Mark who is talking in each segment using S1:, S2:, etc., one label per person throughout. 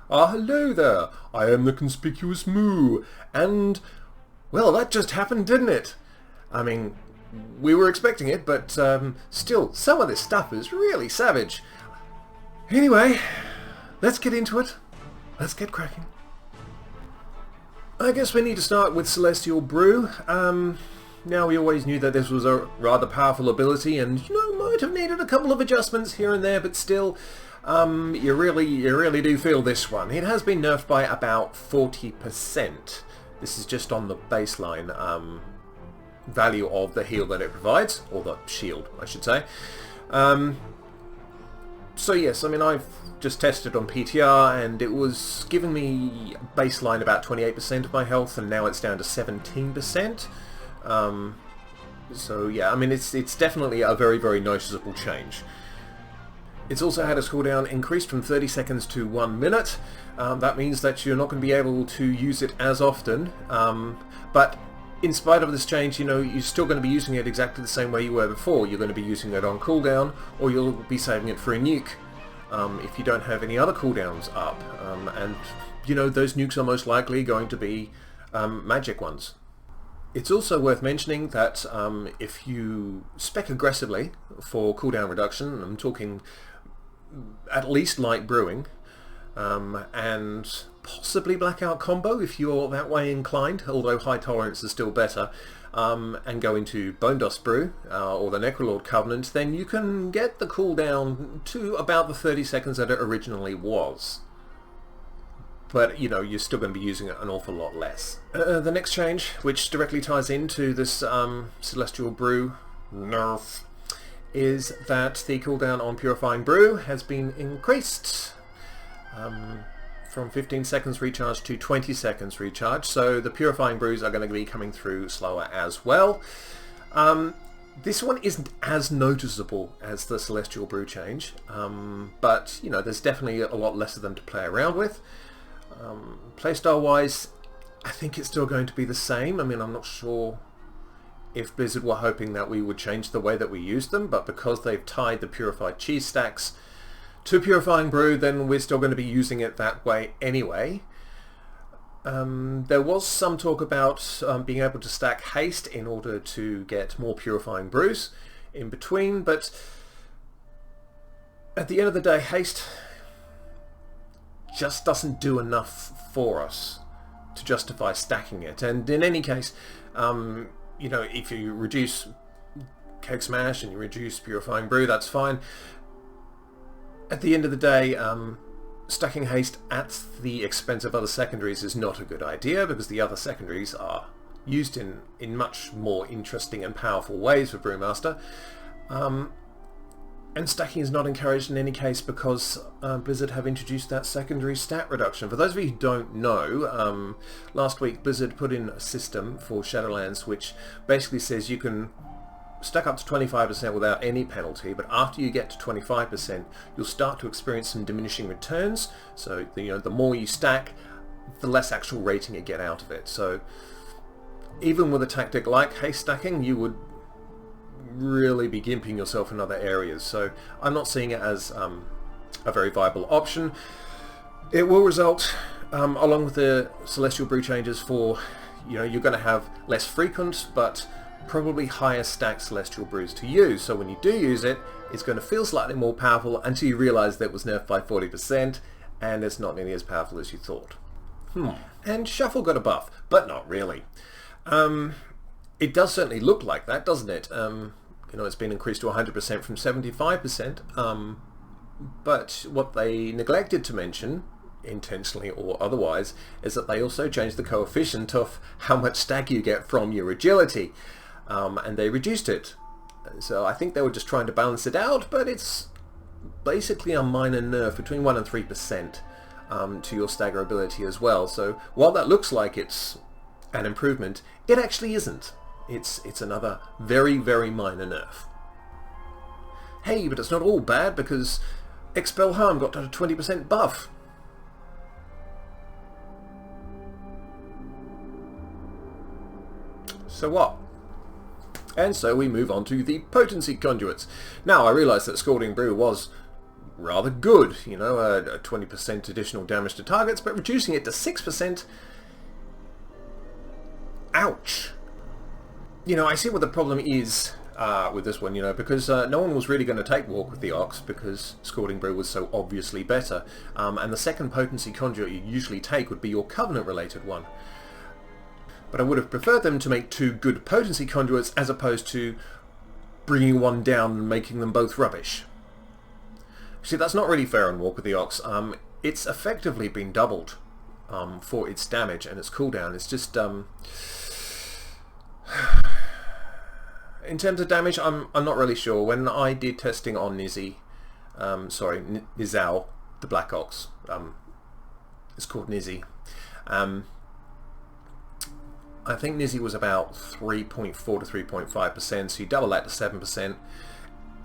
S1: Ah, hello there. I am the conspicuous moo. And, well, that just happened, didn't it? I mean, we were expecting it, but still, some of this stuff is really savage. Anyway, let's get into it. Let's get cracking. I guess we need to start with Celestial Brew. Now, we always knew that this was a rather powerful ability and, might have needed a couple of adjustments here and there, but still, you really do feel this one. It has been nerfed by about 40%. This is just on the baseline value of the heal that it provides, or the shield, I should say. So yes, I mean, I've just tested on PTR and it was giving me baseline about 28% of my health, and now it's down to 17%. So yeah, I mean, it's definitely a very noticeable change. It's also had its cooldown increased from 30 seconds to 1 minute. That means that you're not going to be able to use it as often, but in spite of this change, you're still going to be using it exactly the same way you were before. You're going to be using it on cooldown, or you'll be saving it for a nuke if you don't have any other cooldowns up. And those nukes are most likely going to be magic ones. It's also worth mentioning that if you spec aggressively for cooldown reduction, I'm talking at least light brewing, and possibly blackout combo if you're that way inclined, although high tolerance is still better, and go into Bone Dust Brew or the Necrolord Covenant, then you can get the cooldown to about the 30 seconds that it originally was. But, you're still going to be using it an awful lot less. The next change, which directly ties into this Celestial Brew nerf, is that the cooldown on Purifying Brew has been increased from 15 seconds recharge to 20 seconds recharge, so the Purifying Brews are going to be coming through slower as well. This one isn't as noticeable as the Celestial Brew change, but, there's definitely a lot less of them to play around with. Playstyle wise, I think it's still going to be the same. I mean, I'm not sure if Blizzard were hoping that we would change the way that we use them, but because they've tied the purified cheese stacks to Purifying Brew, then we're still going to be using it that way anyway. There was some talk about being able to stack haste in order to get more Purifying Brews in between, but at the end of the day, haste just doesn't do enough for us to justify stacking it. And in any case, if you reduce Keg Smash and you reduce Purifying Brew, that's fine. At the end of the day, stacking haste at the expense of other secondaries is not a good idea, because the other secondaries are used in much more interesting and powerful ways for Brewmaster. And stacking is not encouraged in any case because Blizzard have introduced that secondary stat reduction. For those of you who don't know, last week Blizzard put in a system for Shadowlands which basically says you can stack up to 25% without any penalty, but after you get to 25%, you'll start to experience some diminishing returns. So the more you stack, the less actual rating you get out of it. So even with a tactic like haste stacking, you would really be gimping yourself in other areas. So I'm not seeing it as a very viable option. It will result, along with the Celestial Brew changes, for you're going to have less frequent but probably higher stacked Celestial Brews to use. So when you do use it, it's going to feel slightly more powerful until you realise that it was nerfed by 40% and it's not nearly as powerful as you thought. And Shuffle got a buff, but not really. It does certainly look like that, doesn't it? It's been increased to 100% from 75%, but what they neglected to mention, intentionally or otherwise, is that they also changed the coefficient of how much stack you get from your agility, and they reduced it. So I think they were just trying to balance it out, but it's basically a minor nerf, between 1 and 3% to your stagger ability as well. So while that looks like it's an improvement, it actually isn't. It's another very minor nerf. Hey, but it's not all bad, because Expel Harm got a 20% buff. So what? And so we move on to the Potency Conduits. Now, I realise that Scalding Brew was rather good, you know, a 20% additional damage to targets, but reducing it to 6%, ouch. You know, I see what the problem is with this one, you know, because no one was really going to take Walk with the Ox because Scalding Brew was so obviously better, and the second Potency Conduit you usually take would be your Covenant-related one. But I would have preferred them to make 2 good Potency Conduits as opposed to bringing one down and making them both rubbish. See, that's not really fair on Walk with the Ox. It's effectively been doubled for its damage and its cooldown. It's just... in terms of damage, I'm not really sure. When I did testing on Nizal, the Black Ox, it's called Nizal. I think Nizal was about 3.4 to 3.5%, so you double that to 7%.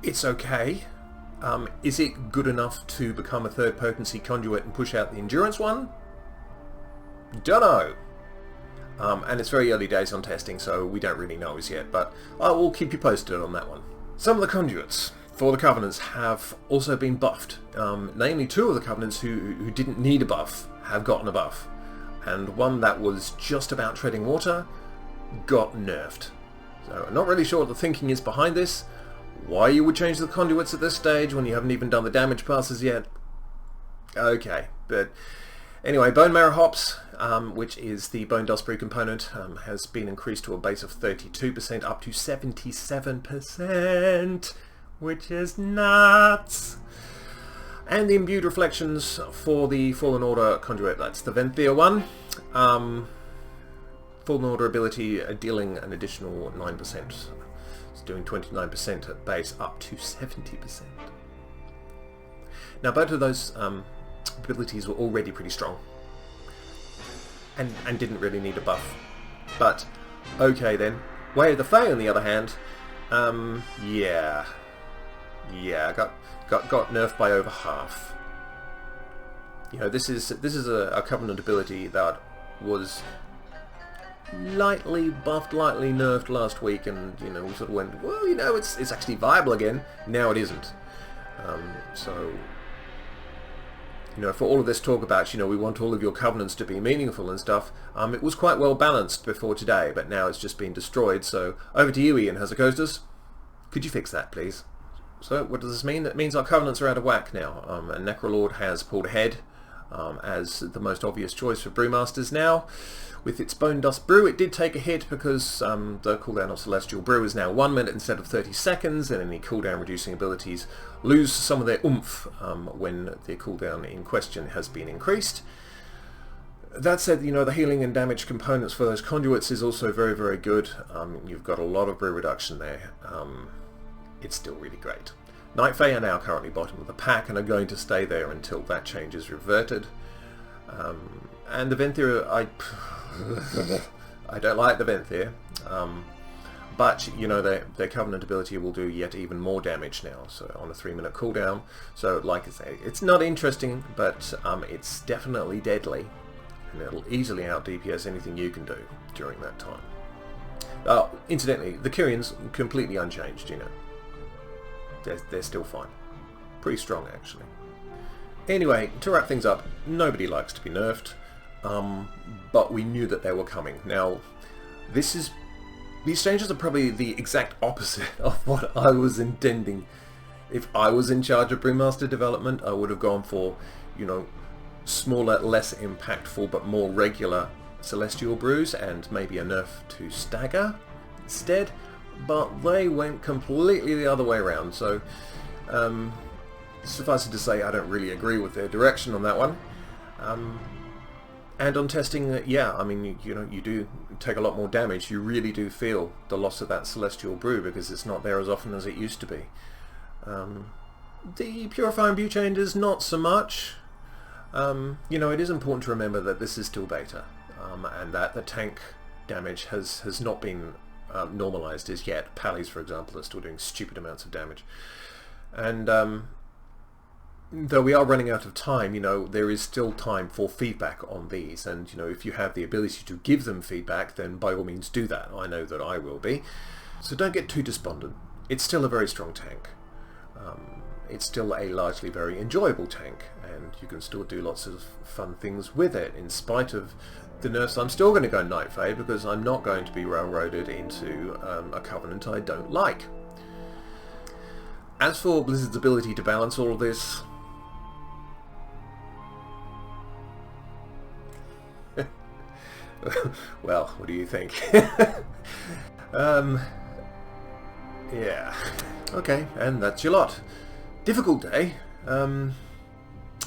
S1: It's okay. Is it good enough to become a third Potency Conduit and push out the Endurance one? Dunno. And it's very early days on testing, so we don't really know as yet, but I will keep you posted on that one. Some of the conduits for the Covenants have also been buffed. Namely, 2 of the Covenants who didn't need a buff have gotten a buff. And one that was just about treading water got nerfed. So I'm not really sure what the thinking is behind this. Why you would change the conduits at this stage when you haven't even done the damage passes yet? Okay, but anyway, Bone Marrow Hops, which is the Bone Dust Brew component, has been increased to a base of 32% up to 77%, which is nuts. And the Imbued Reflections for the Fallen Order conduit, that's the Venthyr one. Fallen Order ability dealing an additional 9%. It's doing 29% at base up to 70%. Now both of those abilities were already pretty strong and didn't really need a buff. But okay then. Way of the Fae on the other hand, yeah, got nerfed by over half. You know, this is a Covenant ability that was lightly buffed, lightly nerfed last week, and you know, we sort of went, well, you know, it's actually viable again. Now it isn't. So, you know, for all of this talk about, you know, we want all of your Covenants to be meaningful and stuff, it was quite well balanced before today, but now it's just been destroyed. So over to you, Ian Hazakostas. Could you fix that, please? So what does this mean? That means our Covenants are out of whack now, and Necrolord has pulled ahead as the most obvious choice for Brewmasters now. With its Bone Dust Brew, it did take a hit because the cooldown of Celestial Brew is now 1 minute instead of 30 seconds, and any cooldown reducing abilities lose some of their oomph when their cooldown in question has been increased. That said, you know, the healing and damage components for those conduits is also very, very good. You've got a lot of brew reduction there. It's still really great. Night Fae are now currently bottom of the pack and are going to stay there until that change is reverted. And the Venthyr, I don't like the Venthyr, but you know, their Covenant ability will do yet even more damage now, so on a 3-minute cooldown. So like I say, it's not interesting, but it's definitely deadly, and it'll easily out DPS anything you can do during that time. Incidentally, the Kyrians completely unchanged, you know. They're still fine. Pretty strong, actually. Anyway, to wrap things up, nobody likes to be nerfed, but we knew that they were coming. Now, these changes are probably the exact opposite of what I was intending. If I was in charge of Brewmaster development, I would have gone for, you know, smaller, less impactful, but more regular Celestial Brews, and maybe a nerf to Stagger instead. But they went completely the other way around, so suffice it to say I don't really agree with their direction on that one. And on testing, yeah, I mean, you know, you do take a lot more damage. You really do feel the loss of that Celestial Brew because it's not there as often as it used to be. The Purifying Brew changes, not so much. You know, it is important to remember that this is still beta, and that the tank damage has not been normalized as yet. Pallies, for example, are still doing stupid amounts of damage. And though we are running out of time, you know, there is still time for feedback on these, and you know, if you have the ability to give them feedback, then by all means do that. I know that I will be. So don't get too despondent. It's still a very strong tank. it's still a largely very enjoyable tank, and you can still do lots of fun things with it in spite of the nerfs. I'm still going to go Night Fade because I'm not going to be railroaded into a Covenant I don't like. As for Blizzard's ability to balance all of this, well, what do you think? Yeah. Okay, and that's your lot. Difficult day. I'm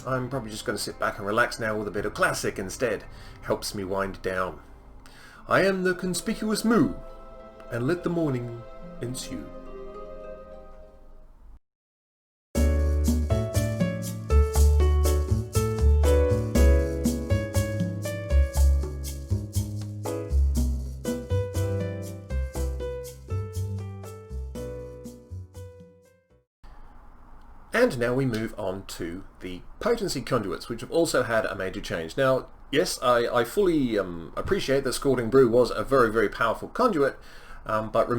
S1: probably just going to sit back and relax now with a bit of classic instead. Helps me wind down. I am the conspicuous moo, and let the morning ensue. And now we move on to the Potency Conduits, which have also had a major change. Now, yes, I fully appreciate that Scalding Brew was a very, very powerful conduit, but